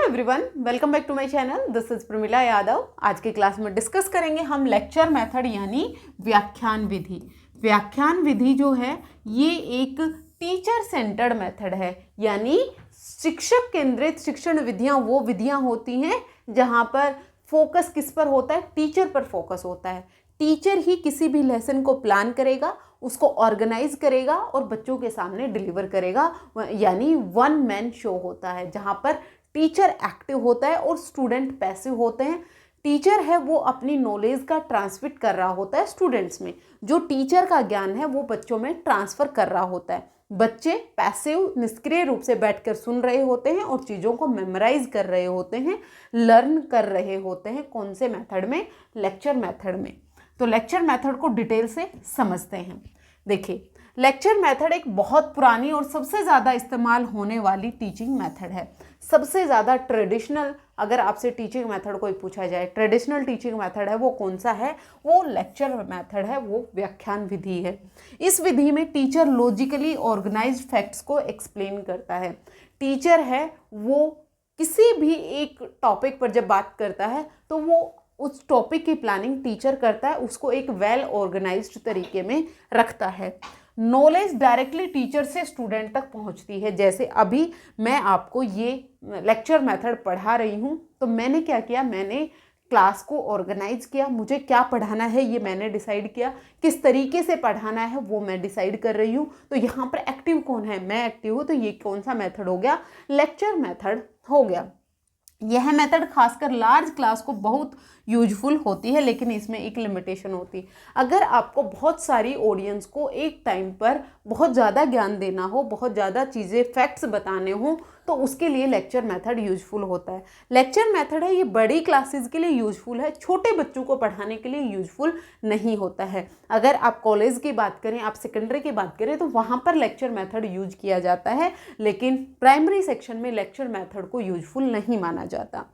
Everyone, welcome back to my channel. This is Pramila Yadav. आज की class में डिस्कस करेंगे हम लेक्चर मेथड यानी व्याख्यान विधि। व्याख्यान विधि जो है ये एक टीचर सेंटर्ड मेथड है, यानी शिक्षक केंद्रित शिक्षण विधियां वो विधियां होती हैं जहां पर फोकस किस पर होता है, टीचर पर फोकस होता है। टीचर ही किसी भी लेसन को प्लान करेगा, उसको ऑर्गेनाइज करेगा और बच्चों के सामने डिलीवर करेगा, यानी वन मैन शो होता है जहां पर टीचर एक्टिव होता है और स्टूडेंट पैसिव होते हैं। टीचर है वो अपनी नॉलेज का ट्रांसमिट कर रहा होता है स्टूडेंट्स में, जो टीचर का ज्ञान है वो बच्चों में ट्रांसफर कर रहा होता है। बच्चे पैसिव निष्क्रिय रूप से बैठकर सुन रहे होते हैं और चीज़ों को मेमोराइज कर रहे होते हैं, लर्न कर रहे होते हैं। कौन से मेथड में? लेक्चर मेथड में। तो लेक्चर मेथड को डिटेल से समझते हैं। देखिए, लेक्चर मेथड एक बहुत पुरानी और सबसे ज़्यादा इस्तेमाल होने वाली टीचिंग मेथड है। सबसे ज़्यादा ट्रेडिशनल, अगर आपसे टीचिंग मेथड कोई पूछा जाए, ट्रेडिशनल टीचिंग मेथड है वो कौन सा है? वो लेक्चर मेथड है, वो व्याख्यान विधि है। इस विधि में टीचर लॉजिकली ऑर्गेनाइज्ड फैक्ट्स को एक्सप्लेन करता है। टीचर है वो किसी भी एक टॉपिक पर जब बात करता है तो वो उस टॉपिक की प्लानिंग टीचर करता है, उसको एक वेल ऑर्गेनाइज्ड तरीके में रखता है। नॉलेज डायरेक्टली टीचर से स्टूडेंट तक पहुंचती है। जैसे अभी मैं आपको ये लेक्चर मेथड पढ़ा रही हूँ, तो मैंने क्या किया, मैंने क्लास को ऑर्गेनाइज किया। मुझे क्या पढ़ाना है ये मैंने डिसाइड किया, किस तरीके से पढ़ाना है वो मैं डिसाइड कर रही हूँ। तो यहाँ पर एक्टिव कौन है? मैं एक्टिव हूँ। तो ये कौन सा मेथड हो गया? लेक्चर मेथड हो गया। यह मेथड खासकर लार्ज क्लास को बहुत यूजफुल होती है, लेकिन इसमें एक लिमिटेशन होती है। अगर आपको बहुत सारी ऑडियंस को एक टाइम पर बहुत ज़्यादा ज्ञान देना हो, बहुत ज़्यादा चीज़ें फैक्ट्स बताने हो, तो उसके लिए लेक्चर मेथड यूजफुल होता है। लेक्चर मेथड है ये बड़ी क्लासेस के लिए यूजफुल है, छोटे बच्चों को पढ़ाने के लिए यूजफुल नहीं होता है। अगर आप कॉलेज की बात करें, आप सेकेंडरी की बात करें, तो वहाँ पर लेक्चर मेथड यूज किया जाता है, लेकिन प्राइमरी सेक्शन में लेक्चर मेथड को यूजफुल नहीं माना जाता।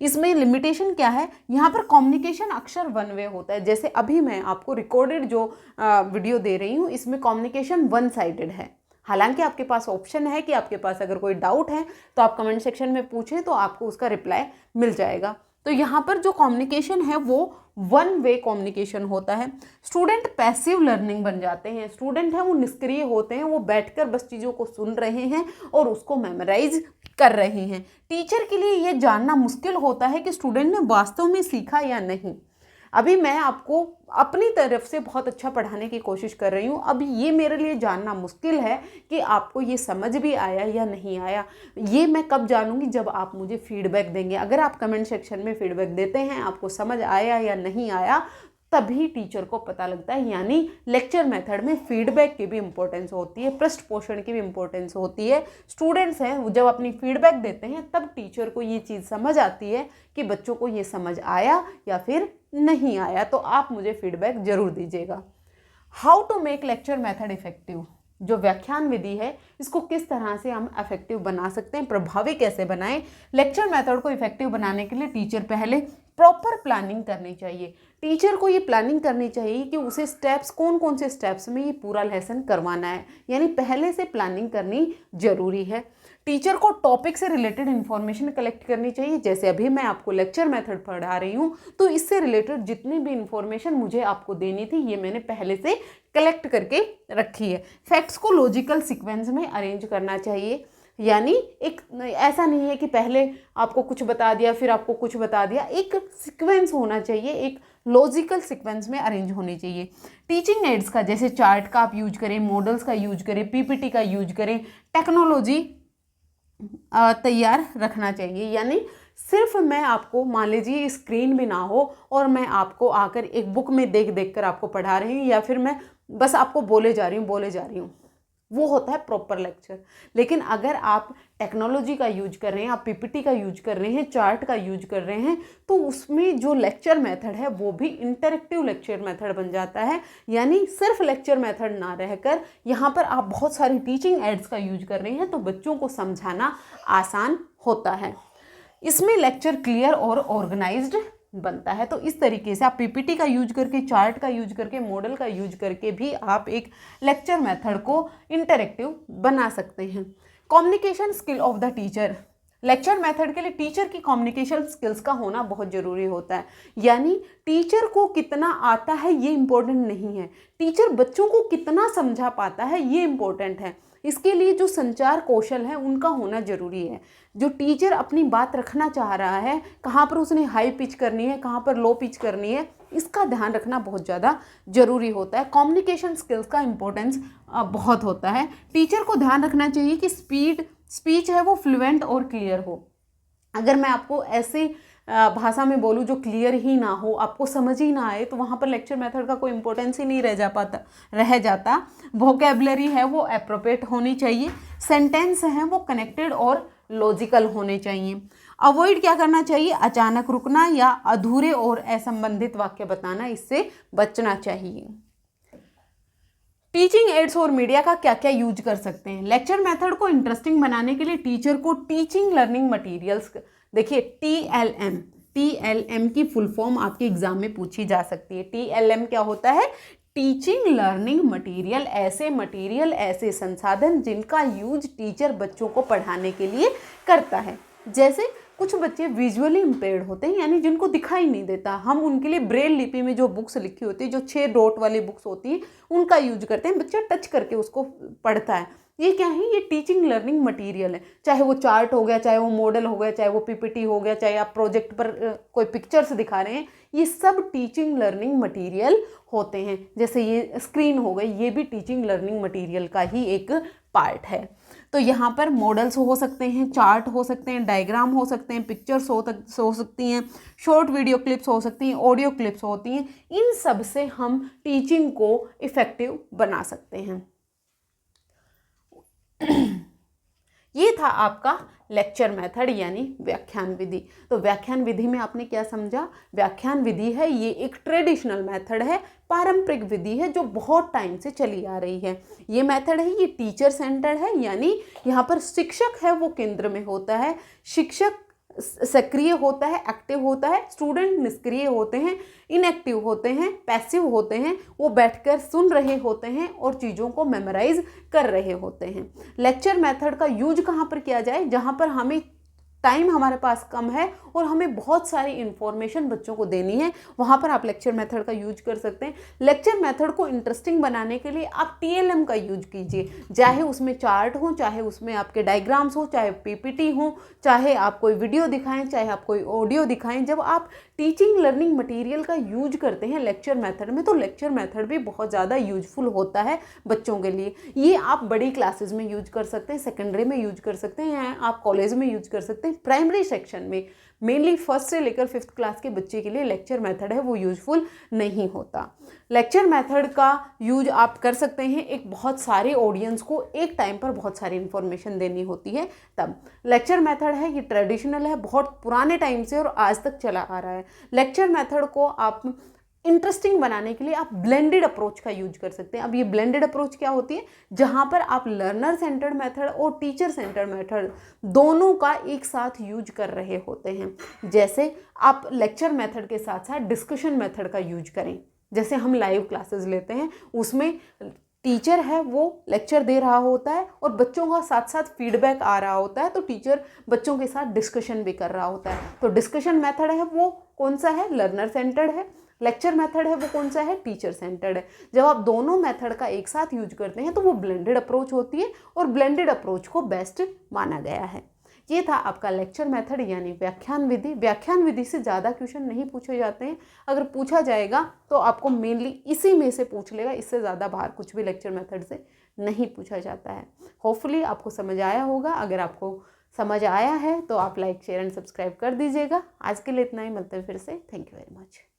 इसमें लिमिटेशन क्या है? यहाँ पर कम्युनिकेशन अक्सर वन वे होता है। जैसे अभी मैं आपको रिकॉर्डेड जो वीडियो दे रही हूँ, इसमें कम्युनिकेशन वन साइडेड है। हालांकि आपके पास ऑप्शन है कि आपके पास अगर कोई डाउट है तो आप कमेंट सेक्शन में पूछें, तो आपको उसका रिप्लाई मिल जाएगा। तो यहाँ पर जो कम्युनिकेशन है वो वन वे कम्युनिकेशन होता है। स्टूडेंट पैसिव लर्निंग बन जाते हैं। स्टूडेंट है वो निष्क्रिय होते हैं, वो बैठकर बस चीज़ों को सुन रहे हैं और उसको मेमोराइज कर रहे हैं। टीचर के लिए ये जानना मुश्किल होता है कि स्टूडेंट ने वास्तव में सीखा या नहीं। अभी मैं आपको अपनी तरफ से बहुत अच्छा पढ़ाने की कोशिश कर रही हूँ, अभी ये मेरे लिए जानना मुश्किल है कि आपको ये समझ भी आया या नहीं आया। ये मैं कब जानूँगी? जब आप मुझे फीडबैक देंगे। अगर आप कमेंट सेक्शन में फीडबैक देते हैं, आपको समझ आया या नहीं आया, तभी टीचर को पता लगता है। यानी लेक्चर मेथड में फीडबैक की भी इम्पोर्टेंस होती है, पृष्ठ पोषण की भी इम्पोर्टेंस होती है। स्टूडेंट्स हैं जब अपनी फीडबैक देते हैं, तब टीचर को ये चीज़ समझ आती है कि बच्चों को ये समझ आया या फिर नहीं आया। तो आप मुझे फीडबैक जरूर दीजिएगा। How to make lecture method effective, जो व्याख्यान विधि है इसको किस तरह से हम इफेक्टिव बना सकते हैं, प्रभावी कैसे बनाएं। लेक्चर मेथड को इफेक्टिव बनाने के लिए टीचर पहले प्रॉपर प्लानिंग करनी चाहिए। टीचर को ये प्लानिंग करनी चाहिए कि उसे स्टेप्स, कौन कौन से स्टेप्स में ये पूरा लेसन करवाना है, यानी पहले से प्लानिंग करनी जरूरी है। टीचर को टॉपिक से रिलेटेड इन्फॉर्मेशन कलेक्ट करनी चाहिए। जैसे अभी मैं आपको लेक्चर मेथड पढ़ा रही हूँ, तो इससे रिलेटेड जितनी भी इन्फॉर्मेशन मुझे आपको देनी थी, ये मैंने पहले से कलेक्ट करके रखी है। फैक्ट्स को लॉजिकल सीक्वेंस में अरेंज करना चाहिए, यानी एक ऐसा नहीं है कि पहले आपको कुछ बता दिया फिर आपको कुछ बता दिया। एक सीक्वेंस होना चाहिए, एक लॉजिकल सीक्वेंस में अरेंज होनी चाहिए। टीचिंग एड्स का, जैसे चार्ट का आप यूज करें, मॉडल्स का यूज करें, पीपीटी का यूज करें, टेक्नोलॉजी तैयार रखना चाहिए। यानी सिर्फ मैं आपको, मान लीजिए स्क्रीन भी ना हो और मैं आपको आकर एक बुक में देख देख कर आपको पढ़ा रही हूँ, या फिर मैं बस आपको बोले जा रही हूँ, वो होता है प्रॉपर लेक्चर। लेकिन अगर आप टेक्नोलॉजी का यूज कर रहे हैं, आप पीपीटी का यूज कर रहे हैं, चार्ट का यूज कर रहे हैं, तो उसमें जो लेक्चर मेथड है वो भी इंटरेक्टिव लेक्चर मेथड बन जाता है। यानी सिर्फ लेक्चर मेथड ना रहकर यहाँ पर आप बहुत सारी टीचिंग एड्स का यूज कर रहे हैं, तो बच्चों को समझाना आसान होता है। इसमें लेक्चर क्लियर और ऑर्गेनाइज्ड बनता है। तो इस तरीके से आप पीपीटी का यूज करके, चार्ट का यूज करके, मॉडल का यूज करके भी आप एक लेक्चर मेथड को इंटरेक्टिव बना सकते हैं। Communication skill of the teacher, lecture method के लिए टीचर की कम्युनिकेशन स्किल्स का होना बहुत ज़रूरी होता है। यानी टीचर को कितना आता है ये इम्पोर्टेंट नहीं है, टीचर बच्चों को कितना समझा पाता है ये इम्पोर्टेंट है। इसके लिए जो संचार कौशल है उनका होना ज़रूरी है। जो टीचर अपनी बात रखना चाह रहा है, कहाँ पर उसने हाई पिच करनी है, कहाँ पर लो पिच करनी है, इसका ध्यान रखना बहुत ज़्यादा ज़रूरी होता है। कम्युनिकेशन स्किल्स का इम्पोर्टेंस बहुत होता है। टीचर को ध्यान रखना चाहिए कि स्पीच है वो फ्लुएंट और क्लियर हो। अगर मैं आपको ऐसे भाषा में बोलूँ जो क्लियर ही ना हो, आपको समझ ही ना आए, तो वहाँ पर लेक्चर मेथड का कोई इंपॉर्टेंस ही नहीं रह जाता। वोकेबलरी है वो एप्रोप्रिएट होनी चाहिए, सेंटेंस हैं वो कनेक्टेड और लॉजिकल होने चाहिए। अवॉइड क्या करना चाहिए, अचानक रुकना या अधूरे और असंबंधित वाक्य बताना, इससे बचना चाहिए। टीचिंग एड्स और मीडिया का क्या क्या यूज कर सकते हैं। लेक्चर मेथड को इंटरेस्टिंग बनाने के लिए टीचर को टीचिंग लर्निंग मटेरियल्स, देखिए TLM की फुल फॉर्म आपके एग्जाम में पूछी जा सकती है। TLM क्या होता है, टीचिंग लर्निंग मटेरियल, ऐसे संसाधन जिनका यूज टीचर बच्चों को पढ़ाने के लिए करता है। जैसे कुछ बच्चे विजुअली इम्पेयर्ड होते हैं, यानी जिनको दिखाई नहीं देता, हम उनके लिए ब्रेल लिपि में जो बुक्स लिखी होती है, जो 6 डॉट वाली बुक्स होती है, उनका यूज करते हैं। बच्चा टच करके उसको पढ़ता है। ये क्या है, ये टीचिंग लर्निंग मटेरियल है। चाहे वो चार्ट हो गया, चाहे वो मॉडल हो गया, चाहे वो PPT हो गया, चाहे आप प्रोजेक्ट पर कोई पिक्चर्स दिखा रहे हैं, ये सब टीचिंग लर्निंग मटेरियल होते हैं। जैसे ये स्क्रीन हो गई, ये भी टीचिंग लर्निंग मटेरियल का ही एक पार्ट है। तो यहाँ पर मॉडल्स हो सकते हैं, चार्ट हो सकते हैं, डायग्राम हो सकते हैं, पिक्चर्स हो सकती हैं, शॉर्ट वीडियो क्लिप्स हो सकती हैं, ऑडियो क्लिप्स होती हैं। इन सब से हम टीचिंग को इफ़ेक्टिव बना सकते हैं। ये था आपका लेक्चर मेथड यानी व्याख्यान विधि। तो व्याख्यान विधि में आपने क्या समझा, व्याख्यान विधि है ये एक ट्रेडिशनल मेथड है, पारंपरिक विधि है जो बहुत टाइम से चली आ रही है। ये मेथड है ये टीचर सेंटर्ड है, यानी यहाँ पर शिक्षक है वो केंद्र में होता है। शिक्षक सक्रिय होता है, एक्टिव होता है, स्टूडेंट निष्क्रिय होते हैं, इनएक्टिव होते हैं, पैसिव होते हैं, वो बैठकर सुन रहे होते हैं और चीज़ों को मेमोराइज कर रहे होते हैं। लेक्चर मेथड का यूज कहाँ पर किया जाए, जहाँ पर हमें टाइम हमारे पास कम है और हमें बहुत सारी इन्फॉर्मेशन बच्चों को देनी है, वहाँ पर आप लेक्चर मेथड का यूज कर सकते हैं। लेक्चर मेथड को इंटरेस्टिंग बनाने के लिए आप TLM का यूज कीजिए, चाहे उसमें चार्ट हो, चाहे उसमें आपके डायग्राम्स हो, चाहे PPT हो, चाहे आप कोई वीडियो दिखाएं, चाहे आप कोई ऑडियो दिखाएं। जब आप टीचिंग लर्निंग मटेरियल का यूज करते हैं लेक्चर मेथड में, तो लेक्चर मेथड भी बहुत ज़्यादा यूजफुल होता है बच्चों के लिए। ये आप बड़ी क्लासेस में यूज कर सकते हैं, सेकेंडरी में यूज कर सकते हैं, आप कॉलेज में यूज कर सकते हैं। प्राइमरी सेक्शन में मेनली 1st से लेकर 5th क्लास के बच्चे के लिए लेक्चर मेथड है वो यूजफुल नहीं होता। लेक्चर मेथड का यूज आप कर सकते हैं एक बहुत सारे ऑडियंस को एक टाइम पर बहुत सारी इन्फॉर्मेशन देनी होती है तब। लेक्चर मेथड है ये ट्रेडिशनल है, बहुत पुराने टाइम से और आज तक चला आ रहा है। लेक्चर मेथड को आप इंटरेस्टिंग बनाने के लिए आप ब्लेंडेड अप्रोच का यूज कर सकते हैं। अब ये ब्लेंडेड अप्रोच क्या होती है, जहाँ पर आप लर्नर सेंटर्ड मेथड और टीचर सेंटर्ड मेथड दोनों का एक साथ यूज कर रहे होते हैं। जैसे आप लेक्चर मेथड के साथ साथ डिस्कशन मेथड का यूज करें। जैसे हम लाइव क्लासेस लेते हैं, उसमें टीचर है वो लेक्चर दे रहा होता है और बच्चों का साथ साथ फीडबैक आ रहा होता है, तो टीचर बच्चों के साथ डिस्कशन भी कर रहा होता है। तो डिस्कशन मेथड है वो कौन सा है, लर्नर सेंटर्ड है। लेक्चर मेथड है वो कौन सा है, टीचर सेंटर्ड है। जब आप दोनों मेथड का एक साथ यूज करते हैं तो वो ब्लेंडेड अप्रोच होती है और ब्लेंडेड अप्रोच को बेस्ट माना गया है। ये था आपका लेक्चर मेथड यानी व्याख्यान विधि। व्याख्यान विधि से ज़्यादा क्वेश्चन नहीं पूछे जाते हैं, अगर पूछा जाएगा तो आपको मेनली इसी में से पूछ लेगा, इससे ज़्यादा बाहर कुछ भी लेक्चर मेथड से नहीं पूछा जाता है। होपफुली आपको समझ आया होगा। अगर आपको समझ आया है तो आप लाइक शेयर एंड सब्सक्राइब कर दीजिएगा। आज के लिए इतना ही, मिलते हैं फिर से। Thank you very much.